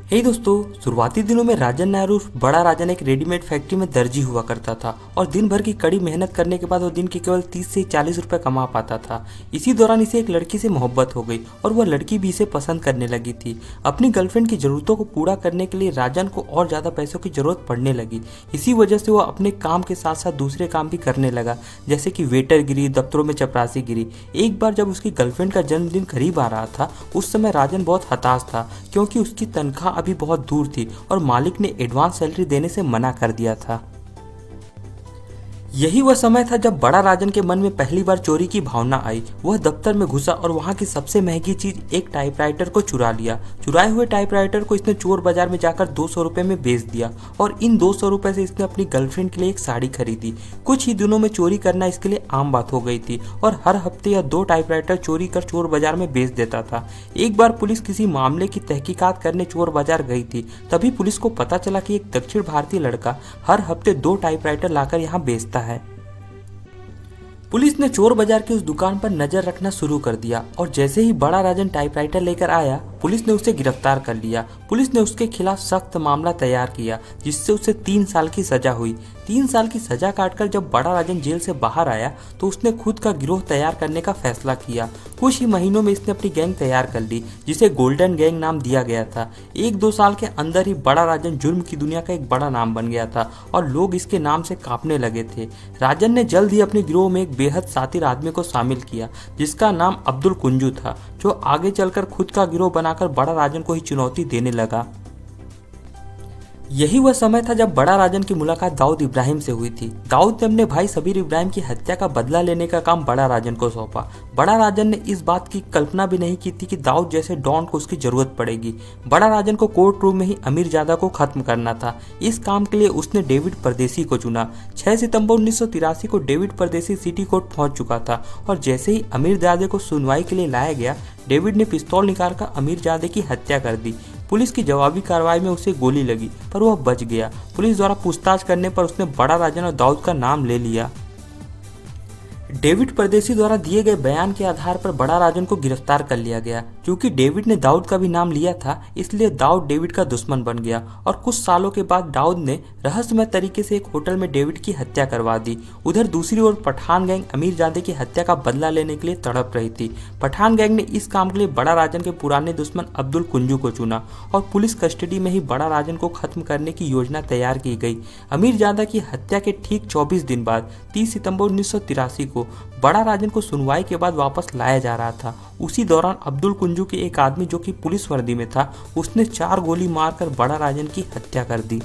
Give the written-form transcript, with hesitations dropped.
हे दोस्तों, शुरुआती दिनों में राजन नायर उर्फ बड़ा राजन एक रेडीमेड फैक्ट्री में दर्जी हुआ करता था और दिन भर की कड़ी मेहनत करने के बाद वो दिन के केवल 30 से 40 रुपए कमा पाता था। इसी दौरान इसे एक लड़की से मोहब्बत हो गई और वह लड़की भी इसे पसंद करने लगी थी। अपनी गर्लफ्रेंड की जरूरतों को पूरा करने के लिए राजन को और ज्यादा पैसों की जरूरत पड़ने लगी। इसी वजह से वह अपने काम के साथ साथ दूसरे काम भी करने लगा, जैसे कि वेटरगिरी, दफ्तरों में चपरासीगिरी। एक बार जब उसकी गर्लफ्रेंड का जन्मदिन करीब आ रहा था, उस समय राजन बहुत हताश था क्योंकि उसकी तनख्वाह अभी बहुत दूर थी और मालिक ने एडवांस सैलरी देने से मना कर दिया था। यही वह समय था जब बड़ा राजन के मन में पहली बार चोरी की भावना आई। वह दफ्तर में घुसा और वहां की सबसे महंगी चीज एक टाइपराइटर को चुरा लिया। चुराए हुए टाइपराइटर को इसने चोर बाजार में जाकर 200 रुपए में बेच दिया और इन 200 रुपए से इसने अपनी गर्लफ्रेंड के लिए एक साड़ी खरीदी। कुछ ही दिनों में चोरी करना इसके लिए आम बात हो गई थी और हर हफ्ते यह 2 टाइपराइटर चोरी कर चोर बाजार में बेच देता था। एक बार पुलिस किसी मामले की तहकीकात करने चोर बाजार गई थी। तभी पुलिस को पता चला कि एक दक्षिण भारतीय लड़का हर हफ्ते 2 टाइपराइटर लाकर यहाँ बेचता है। पुलिस ने चोर बाजार की उस दुकान पर नजर रखना शुरू कर दिया और जैसे ही बड़ा राजन टाइपराइटर लेकर आया, पुलिस ने उसे गिरफ्तार कर लिया। पुलिस ने उसके खिलाफ सख्त मामला तैयार किया, जिससे उसे 3 साल की सजा हुई। 3 साल की सजा काटकर जब बड़ा राजन जेल से बाहर आया तो उसने खुद का गिरोह तैयार करने का फैसला किया। कुछ ही महीनों में इसने अपनी गैंग तैयार कर ली, जिसे गोल्डन गैंग नाम दिया गया था। 1-2 साल के अंदर ही बड़ा राजन जुर्म की दुनिया का एक बड़ा नाम बन गया था और लोग इसके नाम से कांपने लगे थे। राजन ने जल्द ही अपने गिरोह में एक बेहद शातिर आदमी को शामिल किया, जिसका नाम अब्दुल कुंजू था, जो आगे चलकर खुद का गिरोह बनाकर बड़ा राजन को ही चुनौती देने लगा। यही वह समय था जब बड़ा राजन की मुलाकात दाऊद इब्राहिम से हुई थी। दाऊद ने अपने भाई सबीर इब्राहिम की हत्या का बदला लेने का काम बड़ा राजन को सौंपा। बड़ा राजन ने इस बात की कल्पना भी नहीं की थी कि दाऊद जैसे डॉन को उसकी जरूरत पड़ेगी। बड़ा राजन को कोर्ट रूम में ही अमीरजादा को खत्म करना था। इस काम के लिए उसने डेविड परदेसी को चुना। 6 सितंबर 1983 को डेविड परदेसी सिटी कोर्ट पहुंच चुका था और जैसे ही अमीरजादे को सुनवाई के लिए लाया गया, डेविड ने पिस्तौल निकालकर अमीरजादे की हत्या कर दी। पुलिस की जवाबी कार्रवाई में उसे गोली लगी, पर वह बच गया। पुलिस द्वारा पूछताछ करने पर उसने बड़ा राजन और दाऊद का नाम ले लिया। डेविड परदेसी द्वारा दिए गए बयान के आधार पर बड़ा राजन को गिरफ्तार कर लिया गया। क्योंकि डेविड ने दाऊद का भी नाम लिया था, इसलिए दाऊद डेविड का दुश्मन बन गया और कुछ सालों के बाद दाऊद ने रहस्यमय तरीके से एक होटल में डेविड की हत्या करवा दी। उधर दूसरी ओर पठान गैंग अमीरजादे की हत्या का बदला लेने के लिए तड़प रही थी। पठान गैंग ने इस काम के लिए बड़ा राजन के पुराने दुश्मन अब्दुल कुंजू को चुना और पुलिस कस्टडी में ही बड़ा राजन को खत्म करने की योजना तैयार की गई। अमीरजादा की हत्या के ठीक 24 दिन बाद 30 सितंबर 1983 को बड़ा राजन को सुनवाई के बाद वापस लाया जा रहा था। उसी दौरान अब्दुल कुंजू के एक आदमी जो कि पुलिस वर्दी में था, उसने 4 गोली मारकर बड़ा राजन की हत्या कर दी।